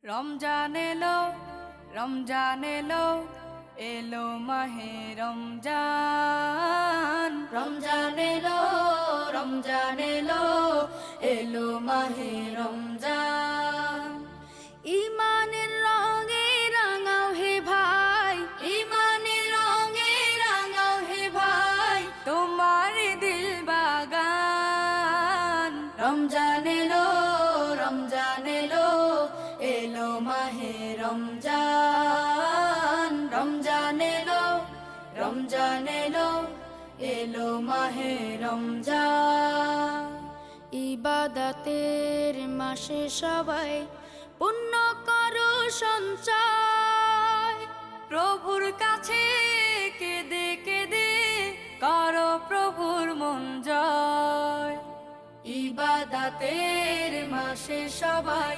রমজান এলো, রমজান এলো, এলো মাহে রমজান। রমজান এলো, রমজান এলো, এলো মাহে রমজান। ইমানের রঙে রাঙাও হে ভাই, ইমানের রঙে রাঙাও হে ভাই, তোমার দিল বাগান। রমজান এলো, রমজান এলো, এলো মাহে রমজান। রমজান এলো, রমজান এলো, এলো মাহে রমজান। ইবাদতের মাসে সবাই পুণ্য করো সঞ্চয়, প্রভুর কাছে কেঁদে কেঁদে করো প্রভুর মন জয়। ইবাদতের মাসে সবাই